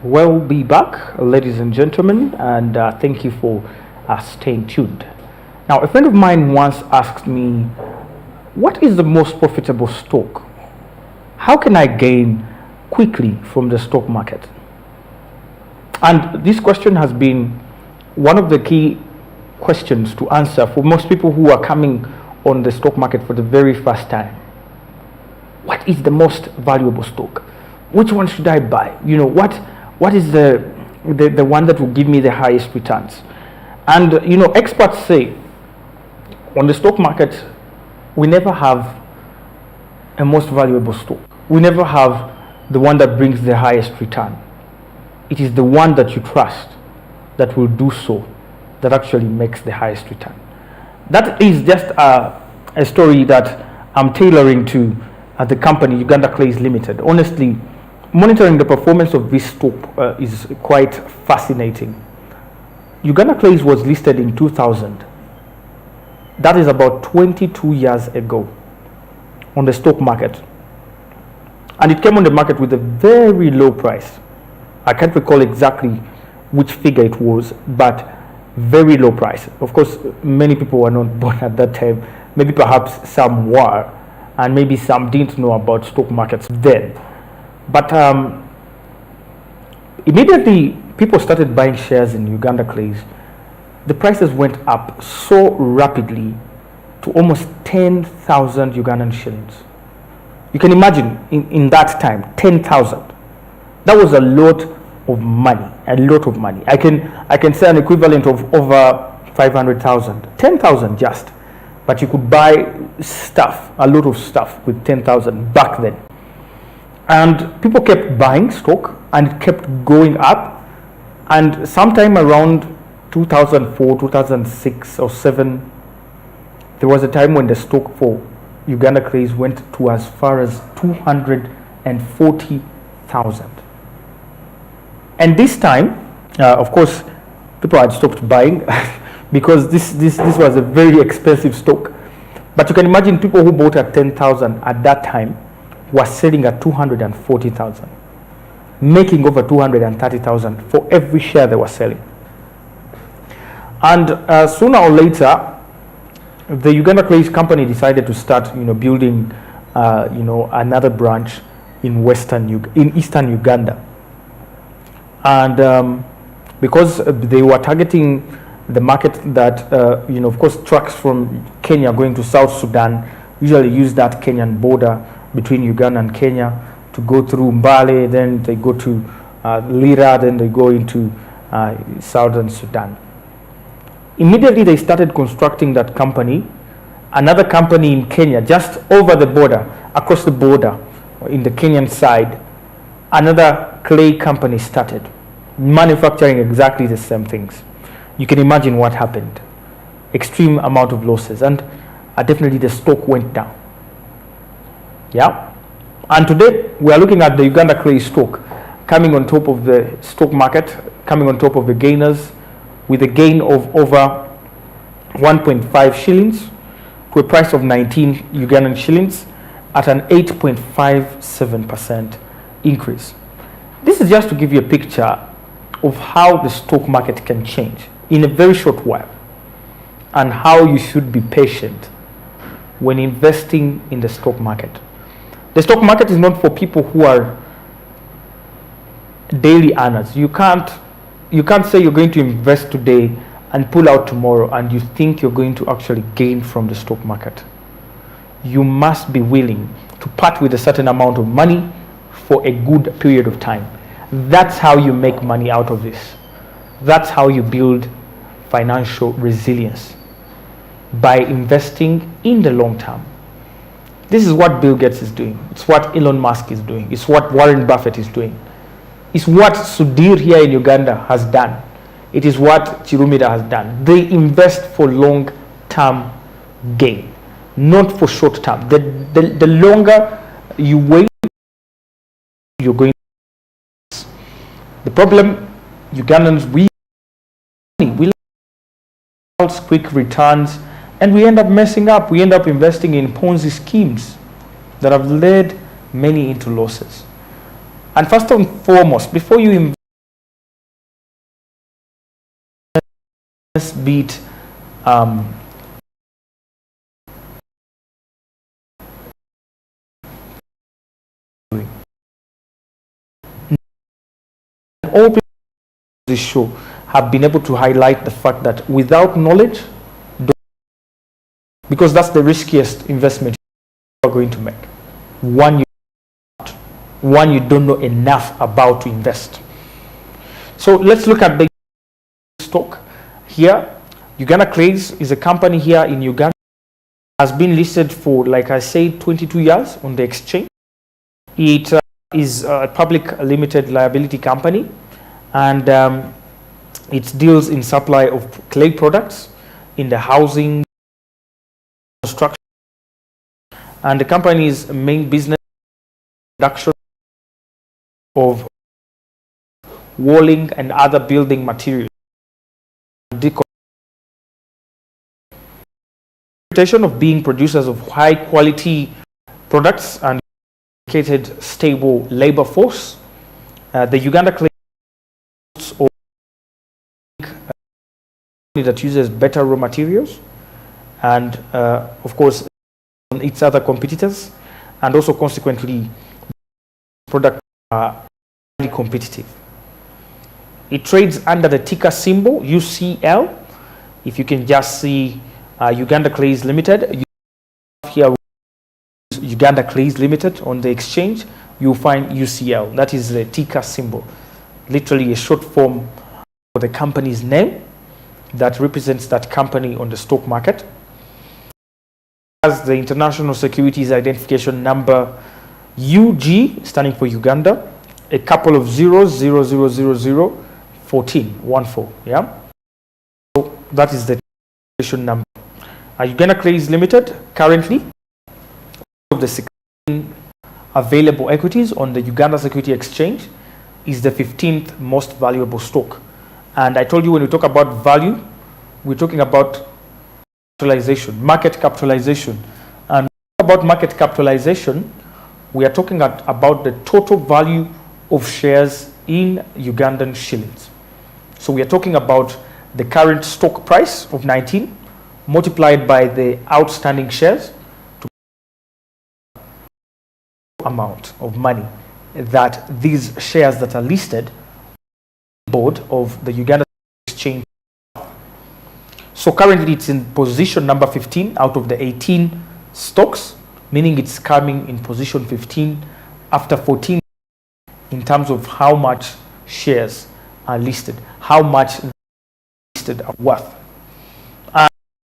We'll be back, ladies and gentlemen, and thank you for staying tuned. Now, a friend of mine once asked me, what is the most profitable stock? How can I gain quickly from the stock market? And this question has been one of the key questions to answer for most people who are coming on the stock market for the very first time. What is the most valuable stock? Which one should I buy? What is the one that will give me the highest returns? And experts say on the stock market, we never have a most valuable stock. We never have the one that brings the highest return. It is the one that you trust that will do so, that actually makes the highest return. That is just a story that I'm tailoring to the company Uganda Clays Limited. Honestly, monitoring the performance of this stock is quite fascinating. Uganda Clays was listed in 2000. That is about 22 years ago on the stock market. And it came on the market with a very low price. I can't recall exactly which figure it was, but very low price. Of course, many people were not born at that time. Maybe perhaps some were, and maybe some didn't know about stock markets then. But immediately people started buying shares in Uganda Clays. The prices went up so rapidly to almost 10,000 Ugandan shillings. You can imagine in that time, 10,000. That was a lot of money, a lot of money. I can say an equivalent of over 500,000, 10,000 just. But you could buy stuff, a lot of stuff with 10,000 back then. And people kept buying stock and it kept going up. And sometime around 2004, 2006 or 7, there was a time when the stock for Uganda Clays went to as far as 240,000. And this time, of course, people had stopped buying because this was a very expensive stock. But you can imagine people who bought at 10,000 at that time were selling at 240,000, making over 230,000 for every share they were selling. And sooner or later, the Uganda Clays company decided to start, building, another branch in eastern Uganda. And because they were targeting the market that, of course, trucks from Kenya going to South Sudan usually use that Kenyan border between Uganda and Kenya to go through Mbale, then they go to Lira, then they go into Southern Sudan. Immediately they started constructing that company. Another company in Kenya, just over the border, across the border, in the Kenyan side, another clay company started manufacturing exactly the same things. You can imagine what happened. Extreme amount of losses, and definitely the stock went down. Yeah, and today we are looking at the Uganda Clay stock coming on top of the stock market, coming on top of the gainers, with a gain of over 1.5 shillings to a price of 19 Ugandan shillings at an 8.57% increase. This is just to give you a picture of how the stock market can change in a very short while, and how you should be patient when investing in the stock market. The stock market is not for people who are daily earners. You can't say you're going to invest today and pull out tomorrow and you think you're going to actually gain from the stock market. You must be willing to part with a certain amount of money for a good period of time. That's how you make money out of this. That's how you build financial resilience, by investing in the long term. This is what Bill Gates is doing. It's what Elon Musk is doing. It's what Warren Buffett is doing. It's what Sudhir here in Uganda has done. It is what Chirumira has done. They invest for long-term gain, not for short-term. The longer you wait, you're going to. The problem, Ugandans, we quick returns, and we end up messing up. We end up investing in Ponzi schemes that have led many into losses. And first and foremost, before you invest be it all people on this show have been able to highlight the fact that without knowledge, because that's the riskiest investment you are going to make. One you don't know enough about to invest. So let's look at the stock here. Uganda Clays is a company here in Uganda, has been listed for, like I said, 22 years on the exchange. It is a public limited liability company, and it deals in supply of clay products in the housing, construction, and the company's main business production of walling and other building materials. Reputation of being producers of high quality products and dedicated stable labor force. The Uganda Clay that uses better raw materials, and of course on its other competitors, and also consequently products are highly competitive. It trades under the ticker symbol UCL. If you can just see Uganda Clays Limited, here Uganda Clays Limited on the exchange, you'll find UCL. That is the ticker symbol, literally a short form for the company's name that represents that company on the stock market. As the international securities identification number UG, standing for Uganda, a couple of zeros, 0000 14. Yeah, so that is the identification number. Uganda Clays Limited currently of the 16 available equities on the Uganda Security Exchange is the 15th most valuable stock. And I told you, when we talk about value, we're talking about capitalization, market capitalization. And about market capitalization, we are talking about the total value of shares in Ugandan shillings. So we are talking about the current stock price of 19 multiplied by the outstanding shares to amount of money that these shares that are listed on the board of the Uganda Exchange. So currently it's in position number 15 out of the 18 stocks, meaning it's coming in position 15 after 14 in terms of how much shares are listed, how much listed are worth.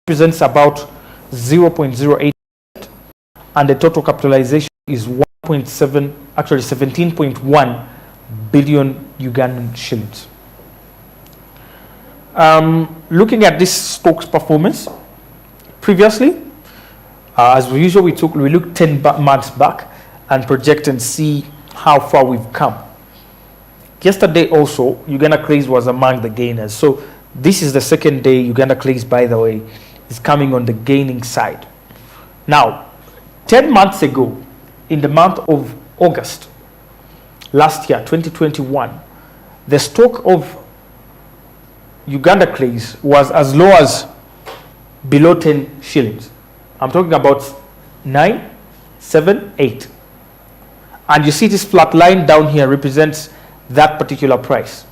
Represents about 0.08%, and the total capitalization is 1.7, actually 17.1 billion Ugandan shillings. Looking at this stock's performance previously, as usual, we look 10 months back and project and see how far we've come. Yesterday also, Uganda Clays was among the gainers. So this is the second day Uganda Clays, by the way, is coming on the gaining side. Now, 10 months ago, in the month of August last year, 2021, the stock of Uganda Clays was as low as below 10 shillings. I'm talking about 9, 7, 8. And you see this flat line down here represents that particular price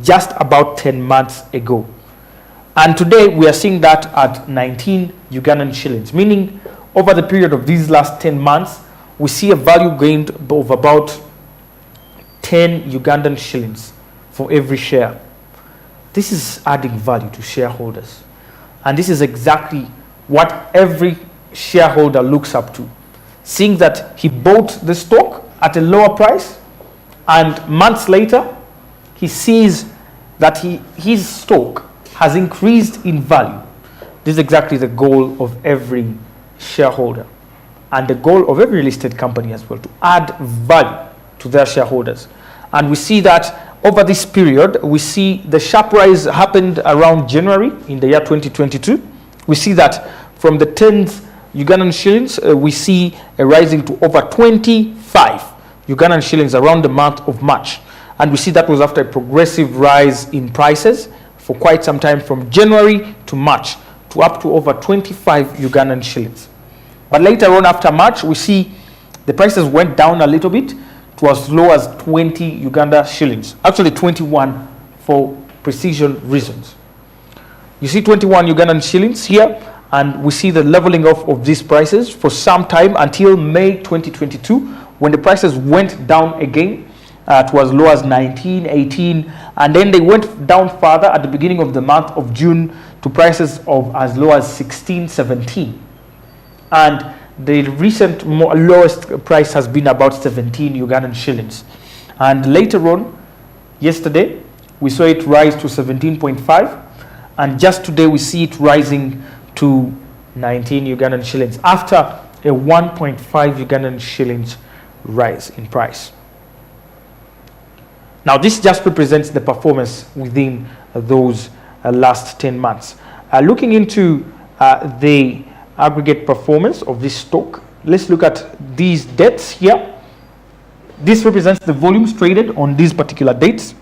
just about 10 months ago. And today we are seeing that at 19 Ugandan shillings, meaning over the period of these last 10 months, we see a value gained of about 10 Ugandan shillings for every share. This is adding value to shareholders. And this is exactly what every shareholder looks up to. Seeing that he bought the stock at a lower price, and months later, he sees that his stock has increased in value. This is exactly the goal of every shareholder, and the goal of every listed company as well, to add value to their shareholders. And we see that over this period, we see the sharp rise happened around January in the year 2022. We see that from the 10th Ugandan shillings, we see a rising to over 25 Ugandan shillings around the month of March. And we see that was after a progressive rise in prices for quite some time, from January to March, to up to over 25 Ugandan shillings. But later on, after March, we see the prices went down a little bit to as low as 20 Uganda shillings. Actually 21 for precision reasons. You see 21 Ugandan shillings here, and we see the leveling off of these prices for some time until May 2022, when the prices went down again to as low as 19, 18, and then they went down further at the beginning of the month of June to prices of as low as 16, 17. And the recent lowest price has been about 17 Ugandan shillings. And later on, yesterday, we saw it rise to 17.5, and just today we see it rising to 19 Ugandan shillings after a 1.5 Ugandan shillings rise in price. Now, this just represents the performance within those last 10 months. Looking into the aggregate performance of this stock, let's look at these dates here. This represents the volumes traded on these particular dates.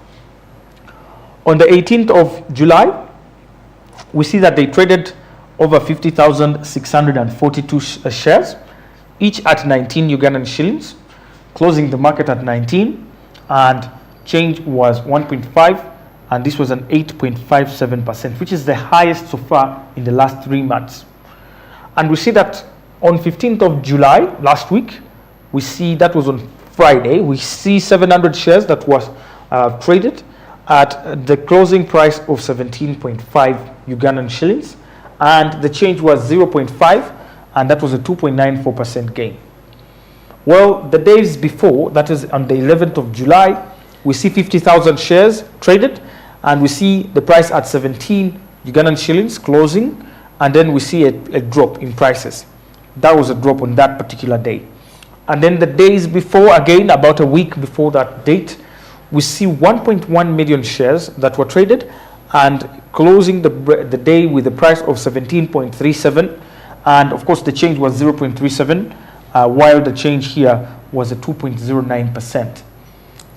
On the 18th of July, we see that they traded over 50,642 shares, each at 19 Ugandan shillings, closing the market at 19, and change was 1.5, and this was an 8.57%, which is the highest so far in the last 3 months. And we see that on 15th of July, last week, we see that was on Friday, we see 700 shares that was traded at the closing price of 17.5 Ugandan shillings, and the change was 0.5, and that was a 2.94% gain. Well, the days before, that is on the 11th of July, we see 50,000 shares traded, and we see the price at 17 Ugandan shillings closing, and then we see a drop in prices. That was a drop on that particular day. And then the days before, again, about a week before that date, we see 1.1 million shares that were traded and closing the day with a price of 17.37, and of course the change was 0.37, while the change here was a 2.09%.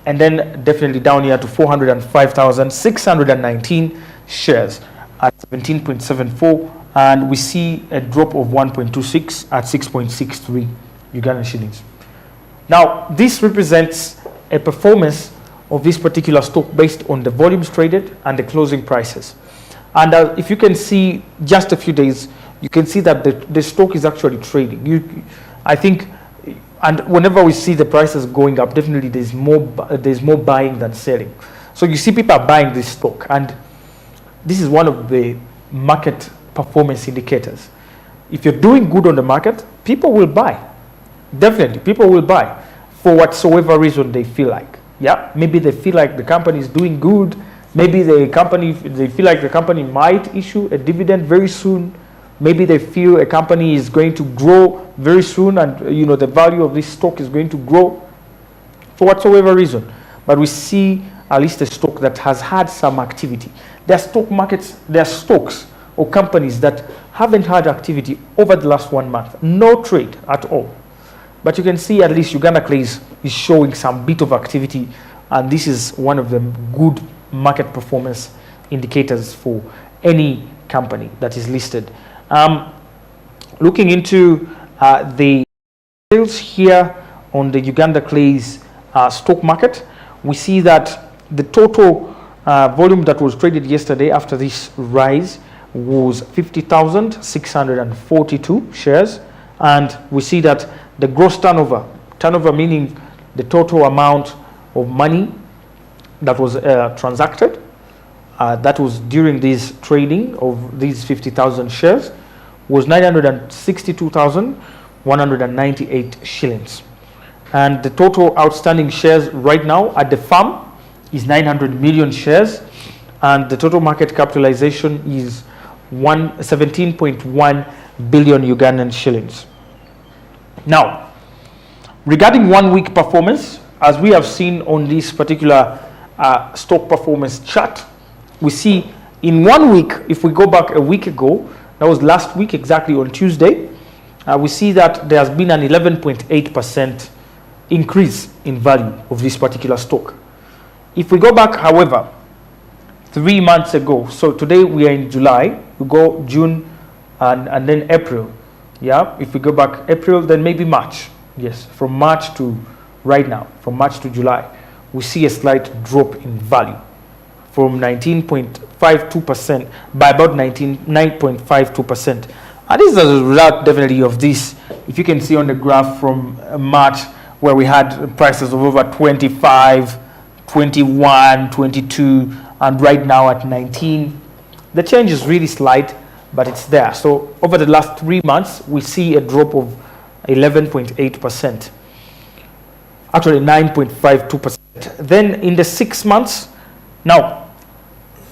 And then definitely down here to 405,619 shares at 17.74, and we see a drop of 1.26 at 6.63 Ugandan shillings. Now, this represents a performance of this particular stock based on the volumes traded and the closing prices. And if you can see just a few days, you can see that the stock is actually trading. I think, and whenever we see the prices going up, definitely there's more buying than selling. So you see people are buying this stock, and this is one of the market performance indicators. If you're doing good on the market, people will buy. Definitely, people will buy for whatsoever reason they feel like. Yeah, maybe they feel like the company is doing good. Maybe they feel like the company might issue a dividend very soon. Maybe they feel a company is going to grow very soon, and the value of this stock is going to grow for whatsoever reason. But we see at least a stock that has had some activity. There are stock markets, there are stocks or companies that haven't had activity over the last 1 month, no trade at all. But you can see at least Uganda Clays is showing some bit of activity, and this is one of the good market performance indicators for any company that is listed. Looking into the sales here on the Uganda Clays stock market, we see that the total volume that was traded yesterday after this rise was 50,642 shares, and we see that the gross turnover meaning the total amount of money that was transacted, that was during this trading of these 50,000 shares, was 962,198 shillings. And the total outstanding shares right now at the farm is 900 million shares, and the total market capitalization is 17.1 billion Ugandan shillings. Now, regarding 1 week performance, as we have seen on this particular stock performance chart, we see in 1 week, if we go back a week ago, that was last week exactly on Tuesday, we see that there has been an 11.8% increase in value of this particular stock. If we go back, however, 3 months ago. So today we are in July, we go June and then April. Yeah, if we go back April, then maybe March. Yes, from March to right now, from March to July, we see a slight drop in value from 19.52% by about 9.52%. And this is a result definitely of this. If you can see on the graph from March, where we had prices of over 25, 21, 22, and right now at 19. The change is really slight, but it's there. So over the last 3 months, we see a drop of 11.8%. Actually 9.52%. Then in the 6 months, now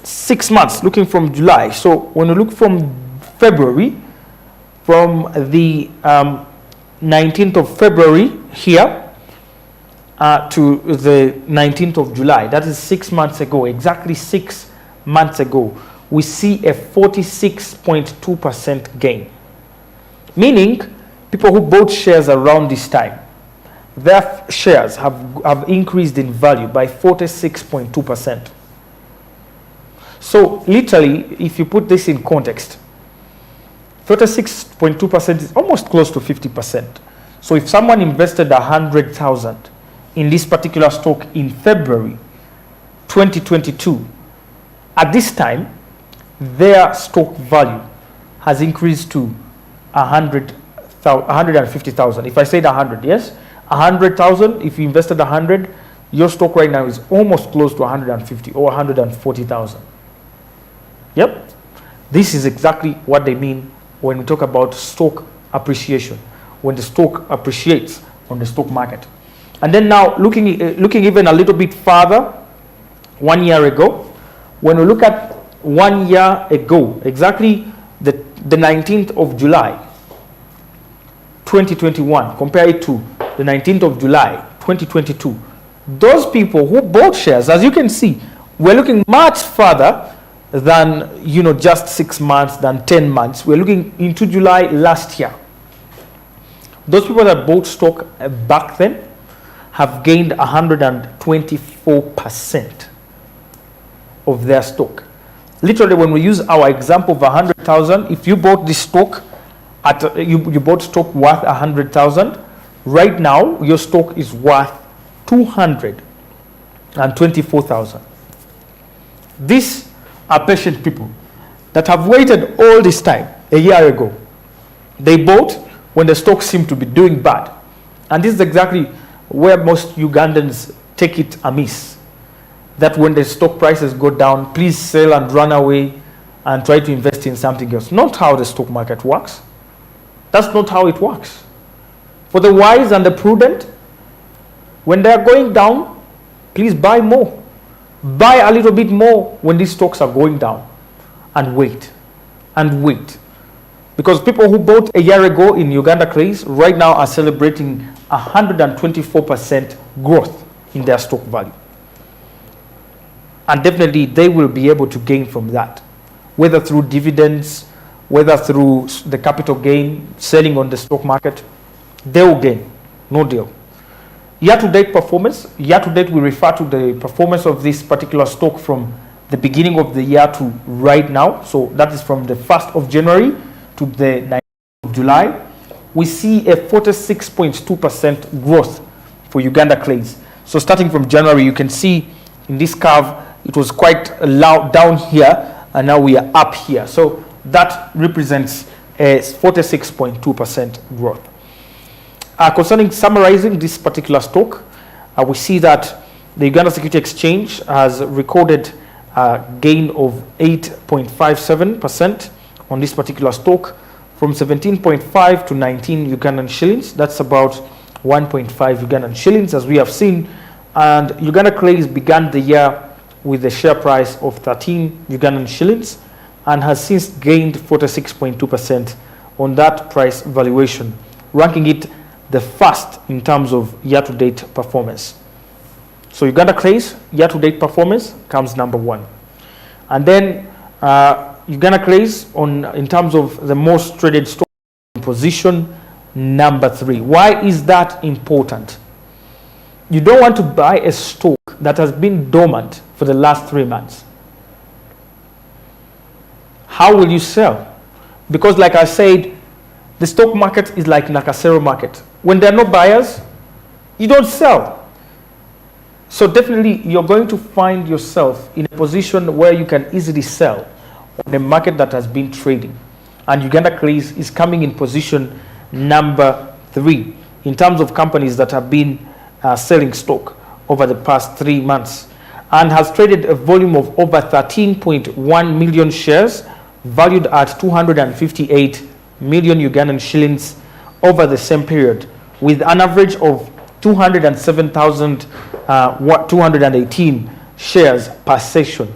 6 months, looking from July. So when we look from February, from the 19th of February here to the 19th of July, that is 6 months ago, exactly 6 months ago, we see a 46.2% gain. Meaning, people who bought shares around this time, their shares have increased in value by 46.2%. So literally, if you put this in context, 36.2% is almost close to 50%. So if someone invested 100,000 in this particular stock in February 2022, at this time, their stock value has increased to 150,000. If I said 100, yes, 100,000. If you invested 100, your stock right now is almost close to 150 or 140,000. Yep, this is exactly what they mean when we talk about stock appreciation. When the stock appreciates on the stock market. And then now looking even a little bit further, 1 year ago, when we look at 1 year ago, exactly the 19th of July 2021, compare it to the 19th of July 2022, those people who bought shares, as you can see, we're looking much further than just 6 months, than 10 months. We're looking into July last year. Those people that bought stock back then have gained 124% of their stock. Literally, when we use our example of 100,000, if you bought this stock at you bought stock worth 100,000, right now your stock is worth 224,000. These are patient people that have waited all this time. A year ago, they bought when the stock seemed to be doing bad, and this is exactly where most Ugandans take it amiss. That when the stock prices go down, please sell and run away and try to invest in something else. Not how the stock market works. That's not how it works. For the wise and the prudent, when they are going down, please buy more. Buy a little bit more when these stocks are going down, and wait and wait. Because people who bought a year ago in Uganda craze right now are celebrating 124% growth in their stock value. And definitely they will be able to gain from that, whether through dividends, whether through the capital gain, selling on the stock market, they will gain, no deal. Year-to-date performance, year-to-date we refer to the performance of this particular stock from the beginning of the year to right now. So that is from the 1st of January to the 9th of July. We see a 46.2% growth for Uganda clays. So starting from January, you can see in this curve, it was quite loud down here, and now we are up here. So that represents a 46.2% growth. Concerning summarizing this particular stock, we see that the Uganda Security Exchange has recorded a gain of 8.57% on this particular stock, from 17.5 to 19 Ugandan shillings. That's about 1.5 Ugandan shillings, as we have seen. And Uganda Clays began the year with a share price of 13 Ugandan shillings and has since gained 46.2% on that price valuation, ranking it the first in terms of year-to-date performance. So Uganda Clays year-to-date performance comes number 1. And then Uganda Clays in terms of the most traded stock in position number 3. Why is that important? You don't want to buy a stock that has been dormant for the last 3 months. how will you sell? Because like I said, the stock market is like a zero market. When there are no buyers, you don't sell. So definitely you're going to find yourself in a position where you can easily sell on a market that has been trading. And Uganda Craze is coming in position number 3 in terms of companies that have been selling stock over the past 3 months, and has traded a volume of over 13.1 million shares valued at 258 million Ugandan shillings over the same period, with an average of 207,218 shares per session,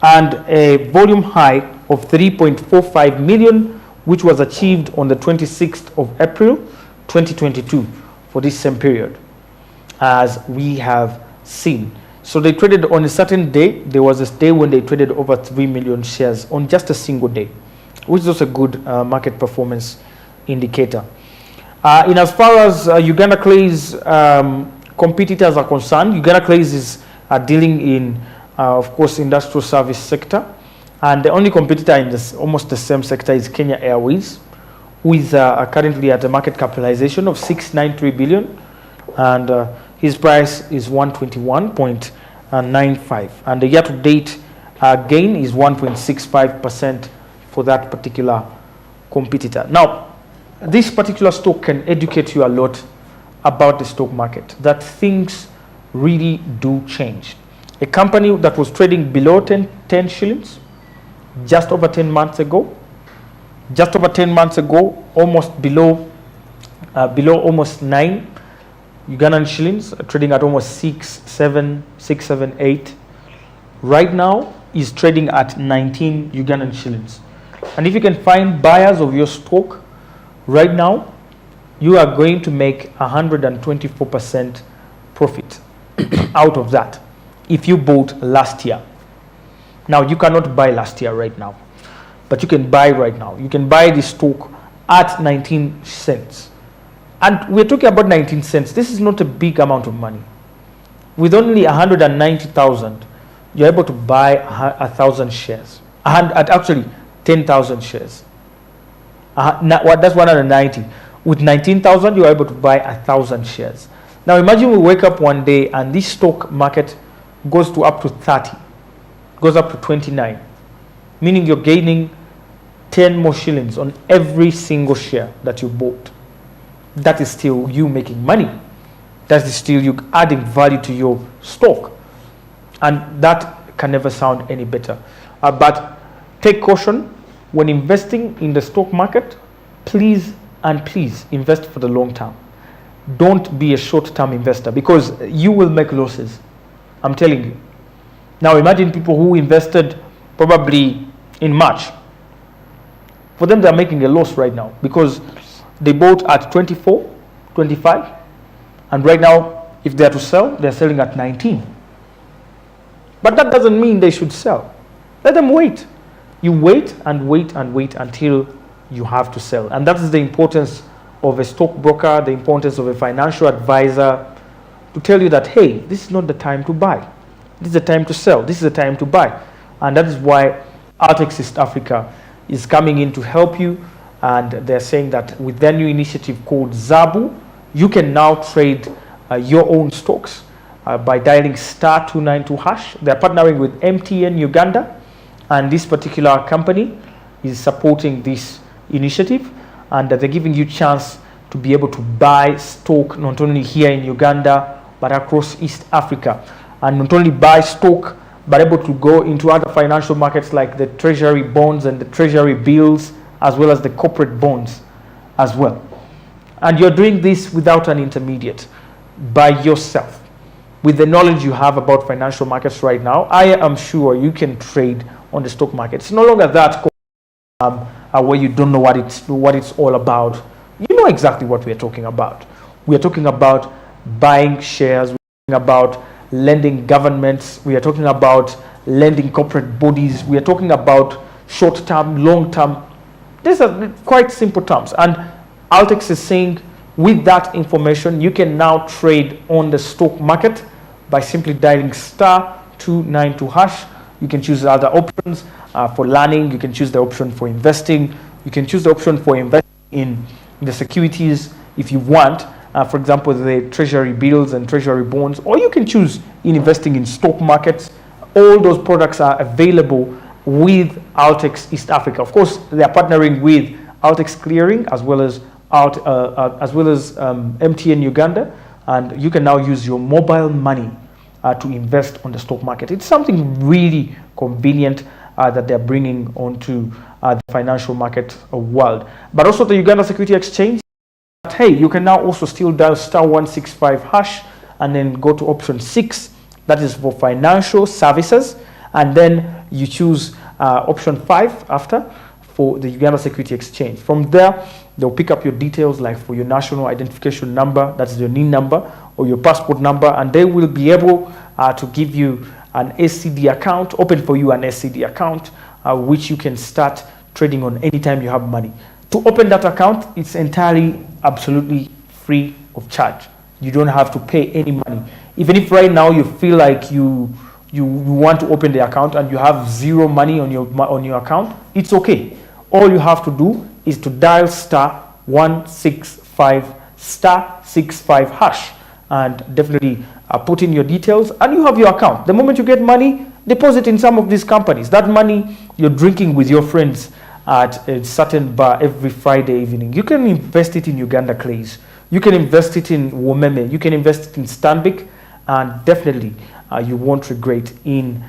and a volume high of 3.45 million, which was achieved on the 26th of April 2022 for this same period, as we have seen. So they traded on a certain day. There was a day when they traded over 3 million shares on just a single day, which is also a good market performance indicator. In as far as Uganda Clay's competitors are concerned, Uganda Clay's is dealing in, of course, industrial service sector. And the only competitor in this almost the same sector is Kenya Airways, who is currently at a market capitalization of 693 billion, and his price is 121.95, and the year-to-date gain is 1.65% for that particular competitor. Now, this particular stock can educate you a lot about the stock market, that things really do change. A company that was trading below 10 shillings just over 10 months ago, almost below almost 9 Ugandan shillings, trading at almost 6, 7, 8. Right now is trading at 19 Ugandan shillings. And if you can find buyers of your stock right now, you are going to make 124% profit out of that if you bought last year. Now, you cannot buy last year right now, but you can buy right now. You can buy the stock at 19 cents. And we're talking about 19 cents. This is not a big amount of money. With only 190,000, you're able to buy 1,000 shares. Actually, 10,000 shares. That's 190. With 19,000, you're able to buy 1,000 shares. Now, imagine we wake up one day and this stock market goes to up to 30, goes up to 29, meaning you're gaining 10 more shillings on every single share that you bought. That is still you making money. That is still you adding value to your stock. And that can never sound any better. But take caution when investing in the stock market. Please invest for the long term. Don't be a short-term investor, because you will make losses. I'm telling you. Now imagine people who invested probably in March. For them, they're making a loss right now because they bought at 24, 25, and right now, if they are to sell, they're selling at 19. But that doesn't mean they should sell. Let them wait. You wait and wait and wait until you have to sell. And that is the importance of a stockbroker, the importance of a financial advisor, to tell you that, hey, this is not the time to buy. This is the time to sell. This is the time to buy. And that is why Altex East Africa is coming in to help you. And they're saying that with their new initiative called Zabu, you can now trade your own stocks by dialing *292#. They're partnering with MTN Uganda, and this particular company is supporting this initiative, and they're giving you chance to be able to buy stock not only here in Uganda but across East Africa, and not only buy stock but able to go into other financial markets like the treasury bonds and the treasury bills, as well as the corporate bonds as well. And you're doing this without an intermediate, by yourself. With the knowledge you have about financial markets right now, I am sure you can trade on the stock market. It's no longer that where you don't know what it's all about. You know exactly what we're talking about. We're talking about buying shares. We're talking about lending governments. We are talking about lending corporate bodies. We are talking about short-term, long-term. These are quite simple terms. And Altex is saying, with that information, you can now trade on the stock market by simply dialing *292#. You can choose other options, for learning. You can choose the option for investing. You can choose the option for investing in the securities if you want. For example, the treasury bills and treasury bonds, or you can choose in investing in stock markets. All those products are available with Altex East Africa. Of course, they are partnering with Altex Clearing as well as MTN Uganda, and you can now use your mobile money to invest on the stock market. It's something really convenient that they're bringing onto the financial market world. But also the Uganda Security Exchange. Hey, you can now also still dial *165# and then go to option 6. That is for financial services, and then you choose option 5 after for the Uganda Security Exchange. From there, they'll pick up your details, like for your national identification number, that's your NIN number, or your passport number, and they will be able to give you an SCD account, open for you an SCD account, which you can start trading on anytime you have money. To open that account, it's entirely, absolutely free of charge. You don't have to pay any money. Even if right now you feel like you want to open the account and you have zero money on your account, it's okay. All you have to do is to dial *165*65# and definitely put in your details, and you have your account. The moment you get money, deposit in some of these companies. That money you're drinking with your friends at a certain bar every Friday evening. You can invest it in Uganda Clays. You can invest it in Womeme. You can invest it in Stanbic, and definitely you won't regret in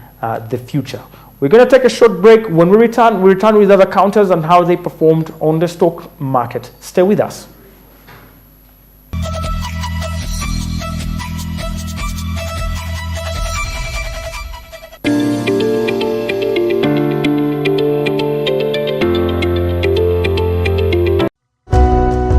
the future. We're going to take a short break. When we return with other counters and how they performed on the stock market. Stay with us.